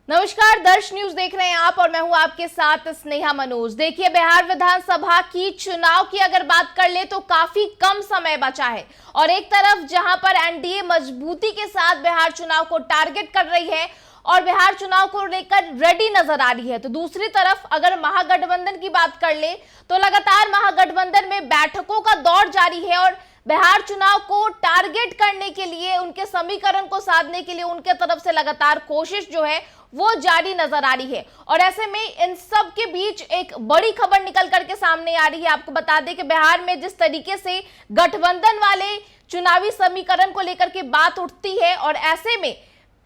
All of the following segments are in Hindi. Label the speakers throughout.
Speaker 1: नमस्कार, दर्श न्यूज देख रहे हैं आप और मैं हूं आपके साथ स्नेहा मनोज। देखिए, बिहार विधानसभा की चुनाव की अगर बात कर ले तो काफी कम समय बचा है और एक तरफ जहां पर एनडीए मजबूती के साथ बिहार चुनाव को टारगेट कर रही है और बिहार चुनाव को लेकर रेडी नजर आ रही है, तो दूसरी तरफ अगर महागठबंधन की बात कर ले तो लगातार महागठबंधन में बैठकों का दौर जारी है और बिहार चुनाव को टारगेट करने के लिए, उनके समीकरण को साधने के लिए उनके तरफ से लगातार कोशिश जो है वो जारी नजर आ रही है। और ऐसे में इन सब के बीच एक बड़ी खबर निकल करके सामने आ रही है। आपको बता दें कि बिहार में जिस तरीके से गठबंधन वाले चुनावी समीकरण को लेकर के बात उठती है, और ऐसे में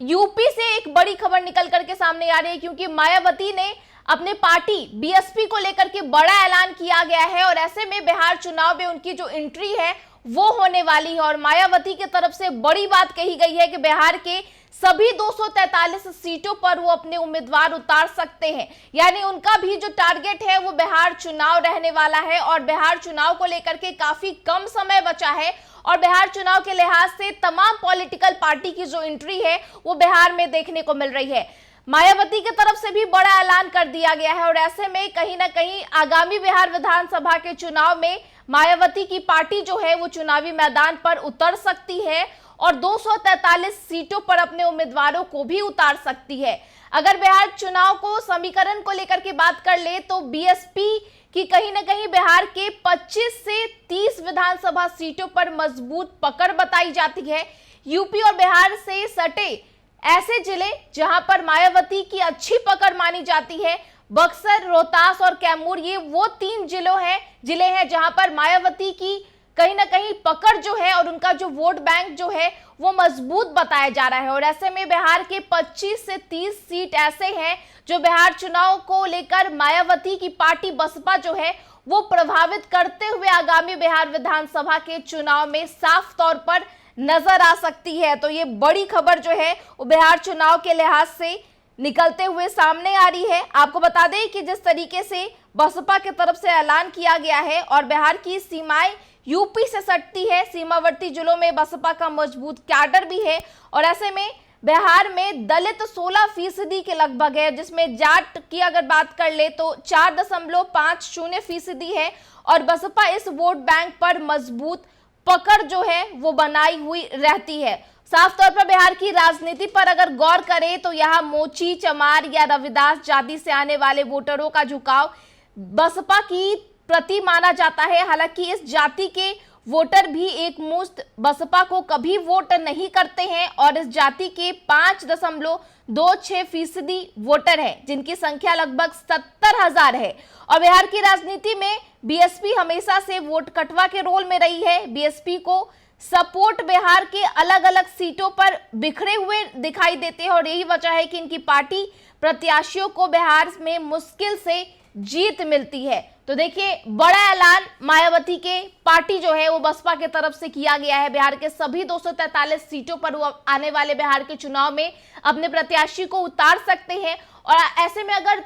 Speaker 1: यूपी से एक बड़ी खबर निकल करके सामने आ रही है, क्योंकि मायावती ने अपने पार्टी बीएसपी को लेकर के बड़ा ऐलान किया गया है और ऐसे में बिहार चुनाव में उनकी जो एंट्री है वो होने वाली है। और मायावती की तरफ से बड़ी बात कही गई है कि बिहार के सभी 243 सीटों पर वो अपने उम्मीदवार उतार सकते हैं, यानी उनका भी जो टारगेट है वो बिहार चुनाव रहने वाला है। और बिहार चुनाव को लेकर के काफी कम समय बचा है और बिहार चुनाव के लिहाज से तमाम पॉलिटिकल पार्टी की जो एंट्री है वो बिहार में देखने को मिल रही है। मायावती की तरफ से भी बड़ा ऐलान कर दिया गया है और ऐसे में कहीं ना कहीं आगामी बिहार विधानसभा के चुनाव में मायावती की पार्टी जो है वो चुनावी मैदान पर उतर सकती है और 243 सीटों पर अपने उम्मीदवारों को भी उतार सकती है। अगर बिहार चुनाव को समीकरण को लेकर के बात कर ले तो बीएसपी की कहीं ना कहीं बिहार के 25 से 30 विधानसभा सीटों पर मजबूत पकड़ बताई जाती है। यूपी और बिहार से सटे ऐसे जिले जहां पर मायावती की अच्छी पकड़ मानी जाती है, बक्सर, रोहतास और कैमूर, ये वो 3 जिले हैं जहां पर मायावती की कहीं ना कहीं पकड़ जो है और उनका जो वोट बैंक जो है वो मजबूत बताया जा रहा है। और ऐसे में बिहार के 25 से 30 सीट ऐसे हैं जो बिहार चुनाव को लेकर मायावती की पार्टी बसपा जो है वो प्रभावित करते हुए आगामी बिहार विधानसभा के चुनाव में साफ तौर पर नजर आ सकती है। तो ये बड़ी खबर जो है वो बिहार चुनाव के लिहाज से निकलते हुए सामने आ रही है। आपको बता दें कि जिस तरीके से बसपा की तरफ से ऐलान किया गया है और बिहार की सीमाएं यूपी से सटती है, सीमावर्ती जिलों में बसपा का मजबूत कैडर भी है और ऐसे में बिहार में दलित 16% के लगभग है, जिसमें जाट की अगर बात कर ले तो 4.50% है और बसपा इस वोट बैंक पर मजबूत पकड़ जो है वो बनाई हुई रहती है। साफ तौर पर बिहार की राजनीति पर अगर गौर करें तो यहाँ मोची, चमार या रविदास जाति से आने वाले वोटरों का झुकाव बसपा की प्रति माना जाता है। हालांकि इस जाति के वोटर भी एक मुश्त बसपा को कभी वोट नहीं करते हैं और इस जाति के 5.26% वोटर हैं, जिनकी संख्या लगभग 70,000 है। और बिहार की राजनीति में बीएसपी हमेशा से वोट कटवा के रोल में रही है। बीएसपी को सपोर्ट बिहार के अलग अलग सीटों पर बिखरे हुए दिखाई देते हैं और यही वजह है कि इनकी पार्टी प्रत्याशियों को बिहार में मुश्किल से जीत मिलती है। तो देखिए, बड़ा ऐलान मायावती के पार्टी जो है वो बसपा की तरफ से किया गया है। बिहार के सभी 243 सीटों पर वो आने वाले बिहार के चुनाव में अपने प्रत्याशी को उतार सकते हैं। और ऐसे में अगर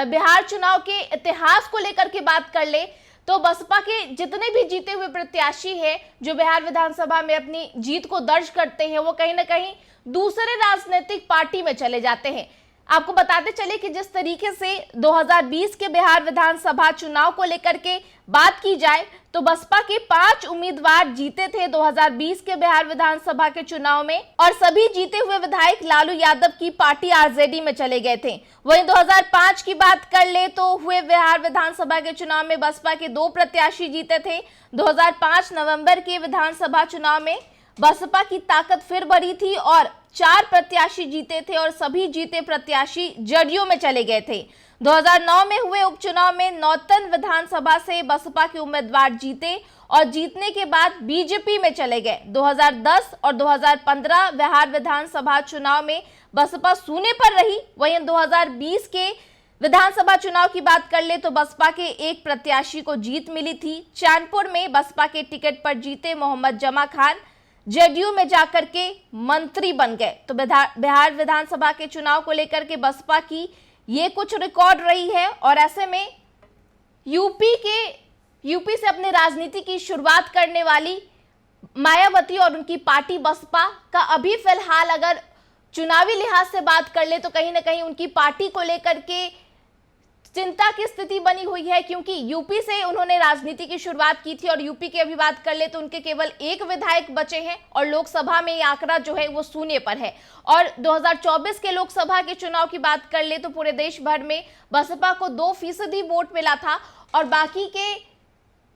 Speaker 1: बिहार चुनाव के इतिहास को लेकर के बात कर ले तो बसपा के जितने भी जीते हुए प्रत्याशी हैं जो बिहार विधानसभा में अपनी जीत को दर्ज करते हैं वो कहीं ना कहीं दूसरे राजनीतिक पार्टी में चले जाते हैं। आपको बताते चले कि जिस तरीके से 2020 के बिहार विधानसभा चुनाव को लेकर के बात की जाए तो बसपा के 5 उम्मीदवार जीते थे 2020 के बिहार विधानसभा के चुनाव में और सभी जीते हुए विधायक लालू यादव की पार्टी आरजेडी में चले गए थे। वहीं 2005 की बात कर ले तो हुए बिहार विधानसभा के चुनाव में बसपा के 2 प्रत्याशी जीते थे। 2005 नवंबर के विधानसभा चुनाव में बसपा की ताकत फिर बढ़ी थी और 4 प्रत्याशी जीते थे और सभी जीते प्रत्याशी जदयू में चले गए थे। 2009 में हुए उपचुनाव में नौतन विधानसभा से बसपा के उम्मीदवार जीते और जीतने के बाद बीजेपी में चले गए। 2010 और 2015 बिहार विधानसभा चुनाव में बसपा सूने पर रही। वहीं 2020 के विधानसभा चुनाव की बात कर ले तो बसपा के एक प्रत्याशी को जीत मिली थी। चैनपुर में बसपा के टिकट पर जीते मोहम्मद जमा खान जदयू में जाकर के मंत्री बन गए। तो बिहार विधानसभा के चुनाव को लेकर के बसपा की ये कुछ रिकॉर्ड रही है और ऐसे में यूपी से अपनी राजनीति की शुरुआत करने वाली मायावती और उनकी पार्टी बसपा का अभी फिलहाल अगर चुनावी लिहाज से बात कर ले तो कहीं ना कहीं उनकी पार्टी को लेकर के चिंता की स्थिति बनी हुई है, क्योंकि यूपी से उन्होंने राजनीति की शुरुआत की थी और यूपी की अभी बात कर ले तो उनके केवल एक विधायक बचे हैं और लोकसभा में ये आंकड़ा जो है वो शून्य पर है। और 2024 के लोकसभा के चुनाव की बात कर ले तो पूरे देश भर में बसपा को 2% वोट मिला था और बाकी के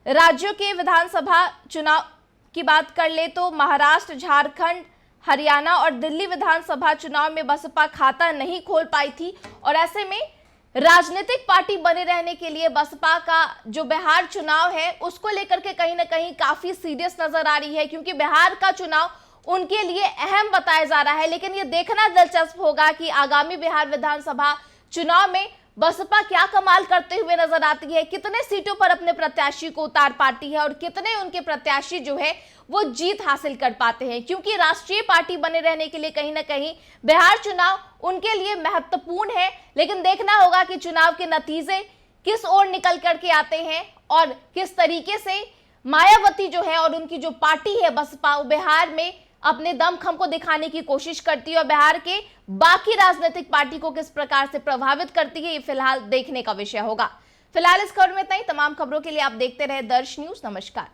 Speaker 1: राज्यों के विधानसभा चुनाव की बात कर ले तो महाराष्ट्र, झारखंड, हरियाणा और दिल्ली विधानसभा चुनाव में बसपा खाता नहीं खोल पाई थी। और ऐसे में राजनीतिक पार्टी बने रहने के लिए बसपा का जो बिहार चुनाव है उसको लेकर के कहीं ना कहीं काफी सीरियस नजर आ रही है, क्योंकि बिहार का चुनाव उनके लिए अहम बताया जा रहा है। लेकिन ये देखना दिलचस्प होगा कि आगामी बिहार विधानसभा चुनाव में बसपा क्या कमाल करते हुए नजर आती है, कितने सीटों पर अपने प्रत्याशी को उतार पाती है और कितने उनके प्रत्याशी जो है वो जीत हासिल कर पाते हैं। क्योंकि राष्ट्रीय पार्टी बने रहने के लिए कहीं ना कहीं बिहार चुनाव उनके लिए महत्वपूर्ण है। लेकिन देखना होगा कि चुनाव के नतीजे किस ओर निकल करके आते हैं और किस तरीके से मायावती जो है और उनकी जो पार्टी है बसपा वो बिहार में अपने दमखम को दिखाने की कोशिश करती है और बिहार के बाकी राजनीतिक पार्टी को किस प्रकार से प्रभावित करती है, ये फिलहाल देखने का विषय होगा। फिलहाल इस खबर में इतना ही। तमाम खबरों के लिए आप देखते रहे दर्श न्यूज। नमस्कार।